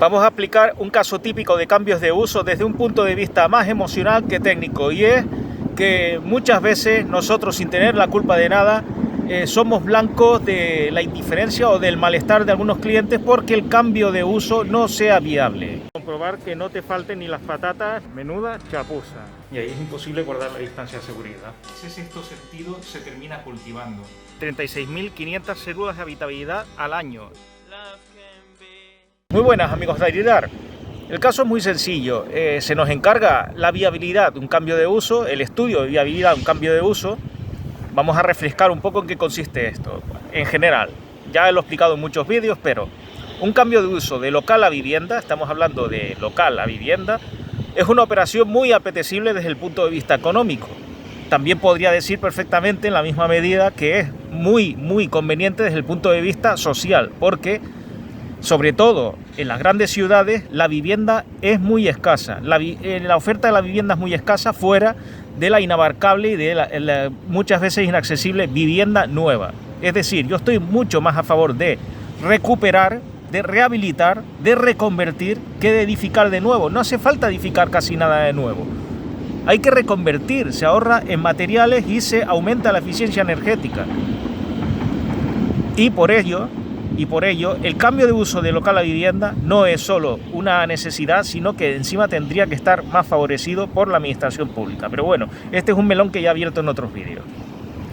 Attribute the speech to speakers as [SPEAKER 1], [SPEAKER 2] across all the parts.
[SPEAKER 1] Vamos a aplicar un caso típico de cambios de uso desde un punto de vista más emocional que técnico, y es que muchas veces nosotros, sin tener la culpa de nada, somos blancos de la indiferencia o del malestar de algunos clientes porque el cambio de uso no sea viable. Comprobar que no te falten ni las patatas, menuda chapuza. Y ahí es imposible guardar la distancia de seguridad. Ese sexto sentido se termina cultivando. 36.500 células de habitabilidad al año. Muy buenas, amigos de Airidar. El caso es muy sencillo. Se nos encarga la viabilidad de un cambio de uso, el estudio de viabilidad de un cambio de uso. Vamos a refrescar un poco en qué consiste esto. En general, ya lo he explicado en muchos vídeos, pero un cambio de uso de local a vivienda, estamos hablando de local a vivienda, es una operación muy apetecible desde el punto de vista económico. También podría decir perfectamente en la misma medida que es muy conveniente desde el punto de vista social, porque sobre todo en las grandes ciudades la vivienda es muy escasa, la oferta de la vivienda es muy escasa fuera de la inabarcable y de la muchas veces inaccesible vivienda nueva. Es decir, yo estoy mucho más a favor de recuperar, de rehabilitar, de reconvertir que de edificar de nuevo. No hace falta edificar casi nada de nuevo. Hay que reconvertir, se ahorra en materiales y se aumenta la eficiencia energética. Y por ello, el cambio de uso de local a vivienda no es solo una necesidad, sino que encima tendría que estar más favorecido por la administración pública. Pero bueno, este es un melón que ya he abierto en otros vídeos.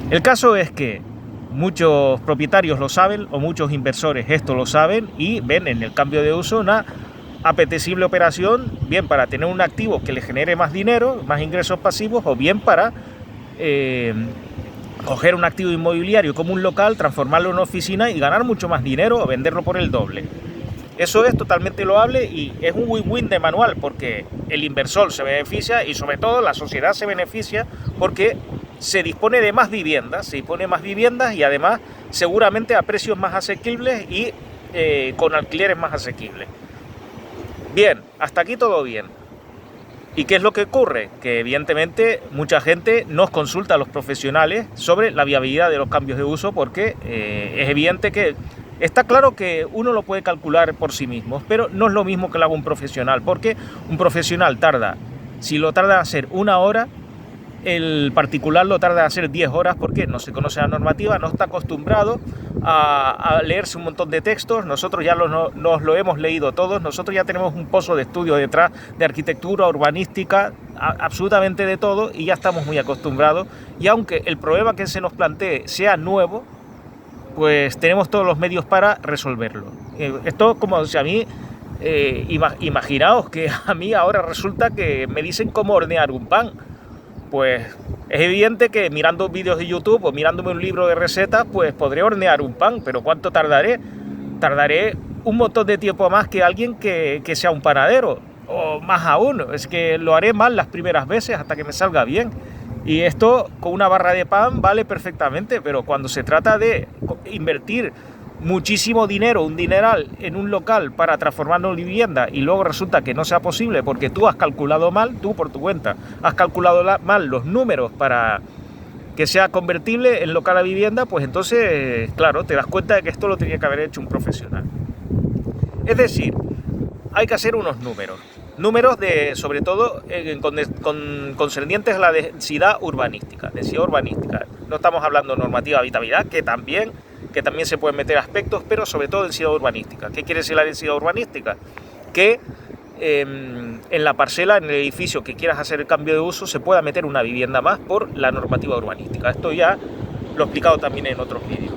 [SPEAKER 1] El caso es que muchos propietarios lo saben, o muchos inversores esto lo saben, y ven en el cambio de uso una apetecible operación, bien para tener un activo que le genere más dinero, más ingresos pasivos, o bien para coger un activo inmobiliario como un local, transformarlo en una oficina y ganar mucho más dinero o venderlo por el doble. Eso es totalmente loable y es un win-win de manual, porque el inversor se beneficia y sobre todo la sociedad se beneficia porque se dispone de más viviendas, y además seguramente a precios más asequibles y con alquileres más asequibles. Bien, hasta aquí todo bien. ¿Y qué es lo que ocurre? Que evidentemente mucha gente nos consulta a los profesionales sobre la viabilidad de los cambios de uso, porque es evidente que está claro que uno lo puede calcular por sí mismo, pero no es lo mismo que lo haga un profesional, porque un profesional si lo tarda a hacer 1 hora, el particular lo tarda a hacer 10 horas porque no se conoce la normativa, no está acostumbrado a leerse un montón de textos. Nosotros ya nos lo hemos leído todos, nosotros ya tenemos un pozo de estudio detrás de arquitectura, urbanística, absolutamente de todo, y ya estamos muy acostumbrados, y aunque el problema que se nos plantee sea nuevo, pues tenemos todos los medios para resolverlo. Esto, como si a mí, imaginaos que a mí ahora resulta que me dicen cómo hornear un pan. Pues es evidente que mirando vídeos de YouTube o mirándome un libro de recetas, pues podré hornear un pan, pero ¿cuánto tardaré? Tardaré un montón de tiempo más que alguien que sea un panadero, o más aún, es que lo haré mal las primeras veces hasta que me salga bien. Y esto con una barra de pan vale perfectamente, pero cuando se trata de invertir muchísimo dinero, un dineral, en un local para transformarlo en vivienda, y luego resulta que no sea posible porque tú has calculado mal, tú por tu cuenta, has calculado mal los números para que sea convertible en local a vivienda, pues entonces, claro, te das cuenta de que esto lo tenía que haber hecho un profesional. Es decir, hay que hacer unos números de, sobre todo, concernientes a la densidad urbanística. No estamos hablando de normativa de habitabilidad, que también se pueden meter aspectos, pero sobre todo densidad urbanística. ¿Qué quiere decir la densidad urbanística? Que en la parcela, en el edificio que quieras hacer el cambio de uso, se pueda meter una vivienda más por la normativa urbanística. Esto ya lo he explicado también en otros vídeos.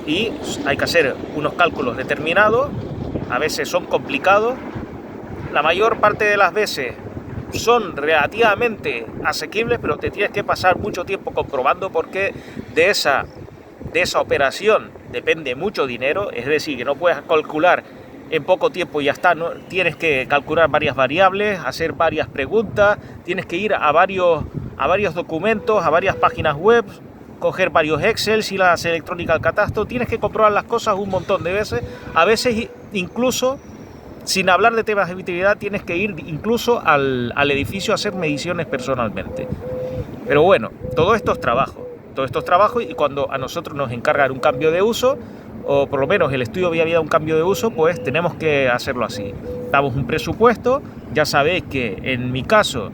[SPEAKER 1] Y hay que hacer unos cálculos determinados, a veces son complicados, la mayor parte de las veces son relativamente asequibles, pero te tienes que pasar mucho tiempo comprobando, porque de esa operación depende mucho dinero. Es decir, que no puedes calcular en poco tiempo y ya está, ¿no? Tienes que calcular varias variables, hacer varias preguntas, tienes que ir a varios documentos, a varias páginas web, coger varios Excel, ir a la electrónica al catastro, tienes que comprobar las cosas un montón de veces, a veces incluso, sin hablar de temas de habitabilidad, tienes que ir incluso al edificio a hacer mediciones personalmente. Pero bueno, todo esto es trabajo, y cuando a nosotros nos encargan un cambio de uso, o por lo menos el estudio de viabilidad de un cambio de uso, pues tenemos que hacerlo así. damos un presupuesto. Ya sabéis que en mi caso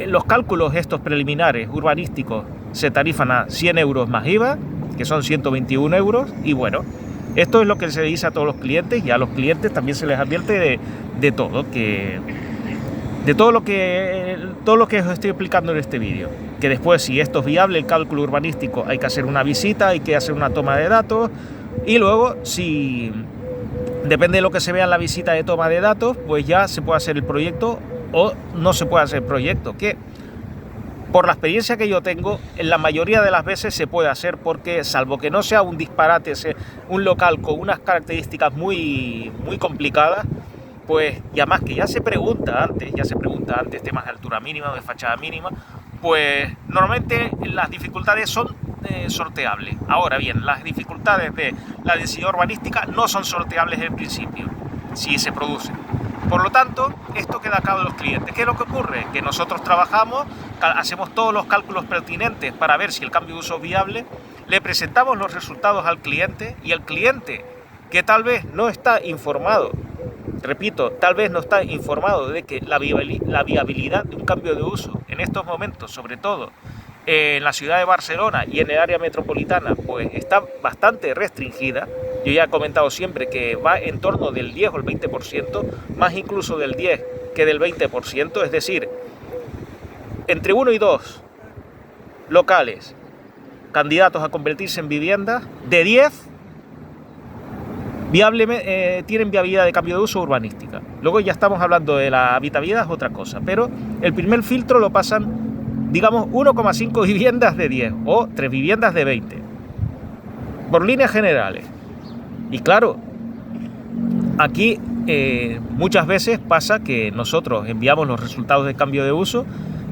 [SPEAKER 1] los cálculos estos preliminares urbanísticos se tarifan a 100 euros más IVA, que son 121 euros, y bueno, esto es lo que se dice a todos los clientes, y a los clientes también se les advierte de todo, de todo lo que os estoy explicando en este vídeo. Que después, si esto es viable, el cálculo urbanístico, hay que hacer una visita, hay que hacer una toma de datos, y luego, si depende de lo que se vea en la visita de toma de datos, pues ya se puede hacer el proyecto o no se puede hacer el proyecto, que por la experiencia que yo tengo, en la mayoría de las veces se puede hacer, porque salvo que no sea un disparate, un local con unas características muy complicadas, pues ya más que ya se pregunta antes temas de altura mínima o de fachada mínima, pues normalmente las dificultades son sorteables. Ahora bien, las dificultades de la densidad urbanística no son sorteables en principio, si se producen. Por lo tanto, esto queda a cargo de los clientes. ¿Qué es lo que ocurre? Que nosotros trabajamos, hacemos todos los cálculos pertinentes para ver si el cambio de uso es viable, le presentamos los resultados al cliente, y el cliente, que tal vez no está informado, repito, tal vez no está informado de que la viabilidad de un cambio de uso en estos momentos, sobre todo en la ciudad de Barcelona y en el área metropolitana, pues está bastante restringida. Yo ya he comentado siempre que va en torno del 10 o el 20%, más incluso del 10 que del 20%, es decir, entre 1 y 2 locales candidatos a convertirse en viviendas, de 10 tienen viabilidad de cambio de uso urbanística. Luego ya estamos hablando de la habitabilidad, es otra cosa, pero el primer filtro lo pasan, digamos, 1,5 viviendas de 10 o 3 viviendas de 20, por líneas generales. Y claro, aquí muchas veces pasa que nosotros enviamos los resultados de cambio de uso,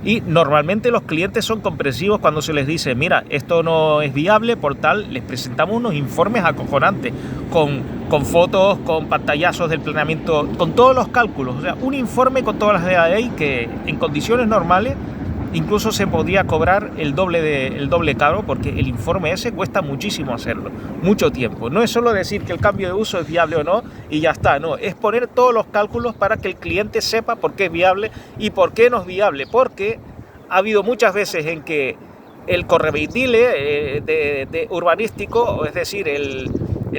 [SPEAKER 1] y normalmente los clientes son comprensivos cuando se les dice: mira, esto no es viable, por tal, les presentamos unos informes acojonantes, con fotos, con pantallazos del planeamiento, con todos los cálculos, o sea, un informe con todas las de la ley, que en condiciones normales incluso se podría cobrar el doble caro, porque el informe ese cuesta muchísimo hacerlo, mucho tiempo. No es solo decir que el cambio de uso es viable o no y ya está, no, es poner todos los cálculos para que el cliente sepa por qué es viable y por qué no es viable, porque ha habido muchas veces en que el correveidile de urbanístico, es decir, el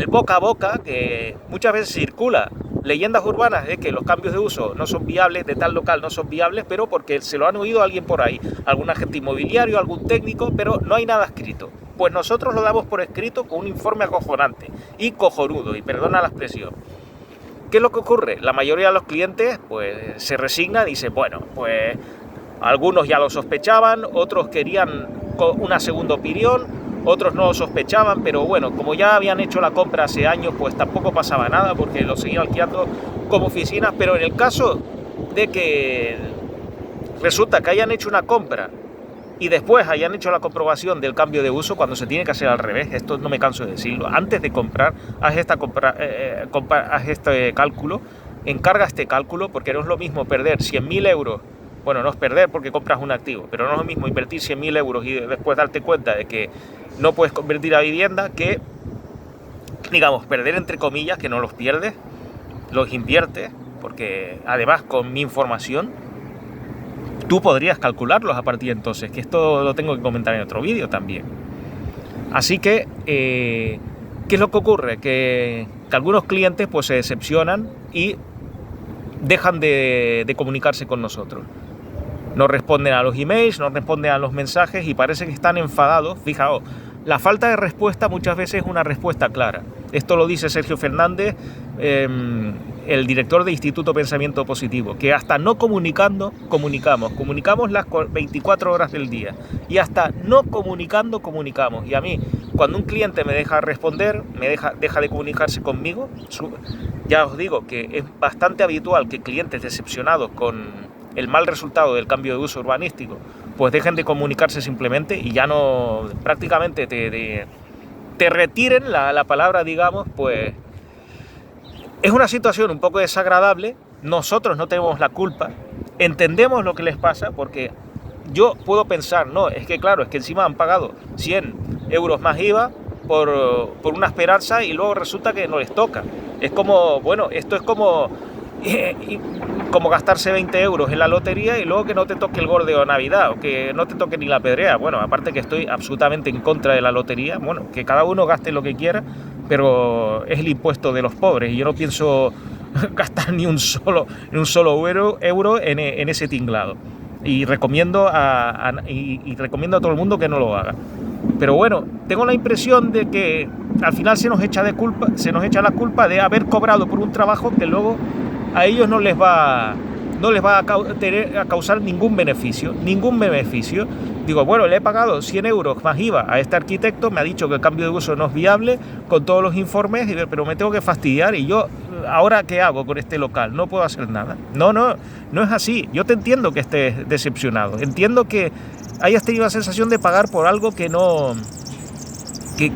[SPEAKER 1] boca a boca, que muchas veces circula leyendas urbanas de que los cambios de uso no son viables, de tal local no son viables, pero porque se lo han oído a alguien por ahí, algún agente inmobiliario, algún técnico, pero no hay nada escrito. Pues nosotros lo damos por escrito con un informe acojonante y cojonudo, y perdona la expresión. ¿Qué es lo que ocurre? La mayoría de los clientes pues se resignan y dicen: bueno, pues algunos ya lo sospechaban, otros querían una segunda opinión, otros no lo sospechaban, pero bueno, como ya habían hecho la compra hace años, pues tampoco pasaba nada, porque lo seguían alquilando como oficinas. Pero en el caso de que resulta que hayan hecho una compra y después hayan hecho la comprobación del cambio de uso, cuando se tiene que hacer al revés, esto no me canso de decirlo, antes de comprar, haz este cálculo, encarga este cálculo, porque no es lo mismo perder 100.000 euros. Bueno, no es perder porque compras un activo, pero no es lo mismo invertir 100.000 euros y después darte cuenta de que no puedes convertir a vivienda, que, digamos, perder entre comillas, que no los pierdes, los inviertes, porque además con mi información tú podrías calcularlos a partir de entonces, que esto lo tengo que comentar en otro vídeo también. Así que, ¿qué es lo que ocurre? Que algunos clientes pues se decepcionan y dejan de comunicarse con nosotros. No responden a los emails, no responden a los mensajes y parece que están enfadados. Fijaos, la falta de respuesta muchas veces es una respuesta clara. Esto lo dice Sergio Fernández, el director de Instituto Pensamiento Positivo, que hasta no comunicamos las 24 horas del día, y hasta no comunicando comunicamos. Y a mí, cuando un cliente me deja responder, deja de comunicarse conmigo, ya os digo que es bastante habitual que clientes decepcionados con el mal resultado del cambio de uso urbanístico pues dejen de comunicarse simplemente y ya no, prácticamente te retiren la palabra, digamos. Pues es una situación un poco desagradable. Nosotros no tenemos la culpa, entendemos lo que les pasa, porque yo puedo pensar, no, es que claro, es que encima han pagado 100 euros más IVA por una esperanza y luego resulta que no les toca. Es como, bueno, esto es como y como gastarse 20 euros en la lotería y luego que no te toque el gordo de Navidad o que no te toque ni la pedrea. Bueno, aparte que estoy absolutamente en contra de la lotería, bueno, que cada uno gaste lo que quiera, pero es el impuesto de los pobres y yo no pienso gastar ni un solo euro en ese tinglado. Y recomiendo recomiendo a todo el mundo que no lo haga. Pero bueno, tengo la impresión de que al final se nos echa la culpa de haber cobrado por un trabajo que luego a ellos no les va a causar ningún beneficio. Digo, bueno, le he pagado 100 euros más IVA a este arquitecto, me ha dicho que el cambio de uso no es viable con todos los informes, pero me tengo que fastidiar y yo, ¿ahora qué hago con este local? No puedo hacer nada. No es así. Yo te entiendo que estés decepcionado. Entiendo que hayas tenido la sensación de pagar por algo que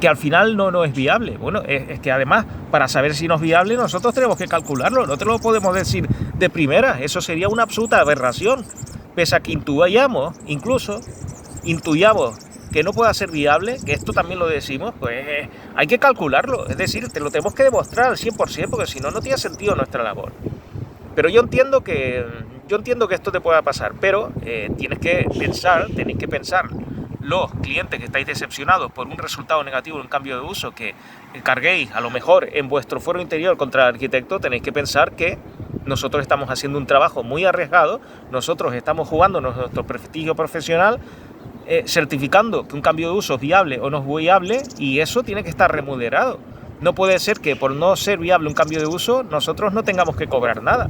[SPEAKER 1] al final no es viable. Bueno, es que además, para saber si no es viable, nosotros tenemos que calcularlo. No te lo podemos decir de primera. Eso sería una absoluta aberración. Pese a que intuyamos que no pueda ser viable, que esto también lo decimos, pues hay que calcularlo. Es decir, te lo tenemos que demostrar al 100%, porque si no, no tiene sentido nuestra labor. Pero yo entiendo que esto te pueda pasar, pero tenéis que pensar los clientes que estáis decepcionados por un resultado negativo en un cambio de uso que carguéis a lo mejor en vuestro fuero interior contra el arquitecto. Tenéis que pensar que nosotros estamos haciendo un trabajo muy arriesgado, nosotros estamos jugando nuestro prestigio profesional, certificando que un cambio de uso es viable o no es viable, y eso tiene que estar remunerado. No puede ser que por no ser viable un cambio de uso nosotros no tengamos que cobrar nada.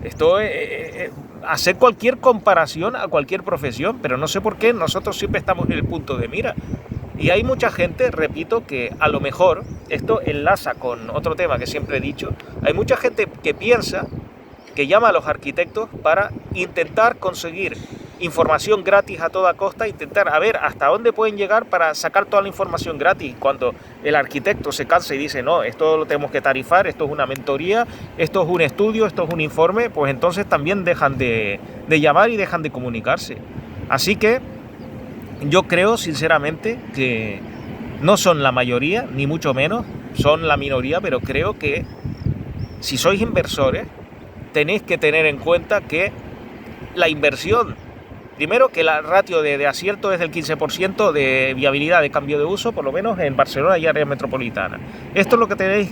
[SPEAKER 1] Esto es hacer cualquier comparación a cualquier profesión, pero no sé por qué nosotros siempre estamos en el punto de mira. Y hay mucha gente, repito, que a lo mejor, esto enlaza con otro tema que siempre he dicho, hay mucha gente que piensa, que llama a los arquitectos para intentar conseguir información gratis a toda costa, intentar a ver hasta dónde pueden llegar para sacar toda la información gratis. Cuando el arquitecto se cansa y dice, no, esto lo tenemos que tarifar, esto es una mentoría, esto es un estudio, esto es un informe, pues entonces también dejan de llamar y dejan de comunicarse. Así que yo creo sinceramente que no son la mayoría, ni mucho menos, son la minoría, pero creo que si sois inversores tenéis que tener en cuenta que la inversión, primero que la ratio de acierto es del 15% de viabilidad de cambio de uso, por lo menos en Barcelona y área metropolitana. Esto es lo que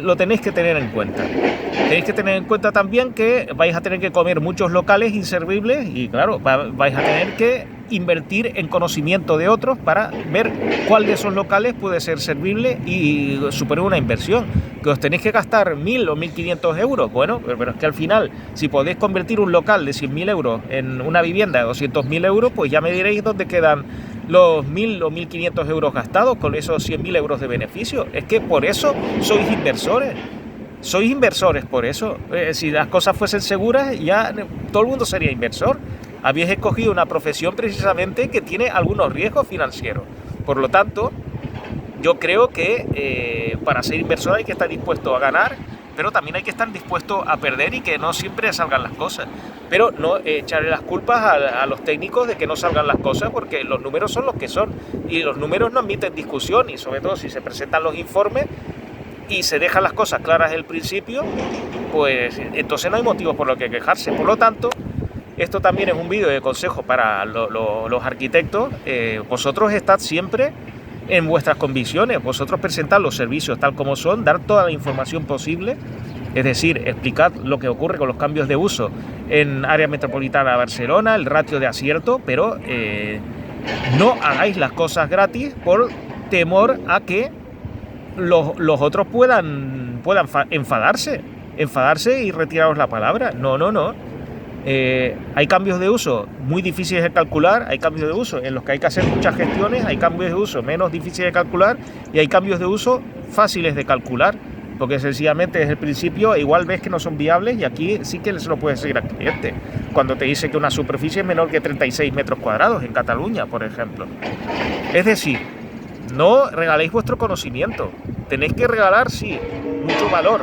[SPEAKER 1] lo tenéis que tener en cuenta. Tenéis que tener en cuenta también que vais a tener que comer muchos locales inservibles y claro, vais a tener que invertir en conocimiento de otros para ver cuál de esos locales puede ser servible y suponer una inversión. Que os tenéis que gastar 1.000 o 1.500 euros, bueno, pero es que al final, si podéis convertir un local de 100.000 euros en una vivienda de 200.000 euros, pues ya me diréis dónde quedan los 1.000 o 1.500 euros gastados con esos 100.000 euros de beneficio. Es que por eso sois inversores. Sois inversores por eso. Si las cosas fuesen seguras, ya todo el mundo sería inversor. Habéis escogido una profesión precisamente que tiene algunos riesgos financieros. Por lo tanto, yo creo que para ser inversor hay que estar dispuesto a ganar, pero también hay que estar dispuesto a perder y que no siempre salgan las cosas. Pero no echarle las culpas a los técnicos de que no salgan las cosas, porque los números son los que son. Y los números no admiten discusión, y sobre todo si se presentan los informes y se dejan las cosas claras desde el principio, pues entonces no hay motivos por los que quejarse. Por lo tanto, esto también es un vídeo de consejo para los arquitectos. Vosotros estad siempre en vuestras convicciones, vosotros presentad los servicios tal como son, dar toda la información posible, es decir, explicad lo que ocurre con los cambios de uso en área metropolitana de Barcelona, el ratio de acierto, pero no hagáis las cosas gratis por temor a que los otros puedan enfadarse y retiraros la palabra. No. Hay cambios de uso muy difíciles de calcular, hay cambios de uso en los que hay que hacer muchas gestiones, hay cambios de uso menos difíciles de calcular y hay cambios de uso fáciles de calcular, porque sencillamente desde el principio igual ves que no son viables y aquí sí que se lo puedes decir al cliente. Cuando te dice que una superficie es menor que 36 metros cuadrados en Cataluña, por ejemplo. Es decir, no regaléis vuestro conocimiento, tenéis que regalar, sí, mucho valor.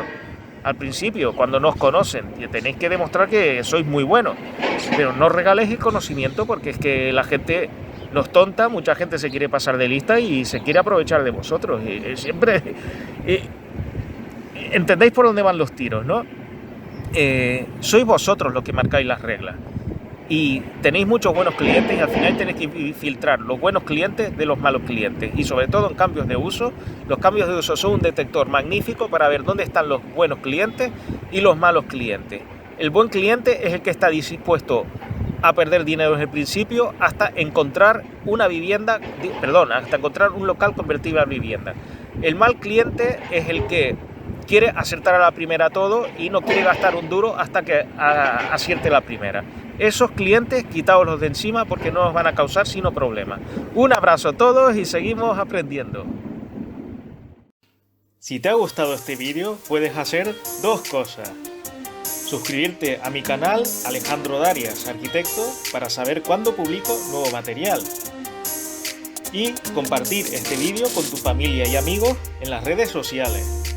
[SPEAKER 1] Al principio, cuando nos conocen, y tenéis que demostrar que sois muy buenos, pero no regaléis el conocimiento porque es que la gente no es tonta, mucha gente se quiere pasar de lista y se quiere aprovechar de vosotros. Siempre entendéis por dónde van los tiros, ¿no? sois vosotros los que marcáis las reglas. Y tenéis muchos buenos clientes y al final tenéis que filtrar los buenos clientes de los malos clientes. Y sobre todo en cambios de uso, los cambios de uso son un detector magnífico para ver dónde están los buenos clientes y los malos clientes. El buen cliente es el que está dispuesto a perder dinero desde el principio hasta encontrar hasta encontrar un local convertible a vivienda. El mal cliente es el que quiere acertar a la primera todo y no quiere gastar un duro hasta que acierte la primera. Esos clientes, quitaoslos de encima porque no os van a causar sino problemas. Un abrazo a todos y seguimos aprendiendo. Si te ha gustado este vídeo, puedes hacer dos cosas. Suscribirte a mi canal Alejandro Darias, arquitecto, para saber cuándo publico nuevo material. Y compartir este vídeo con tu familia y amigos en las redes sociales.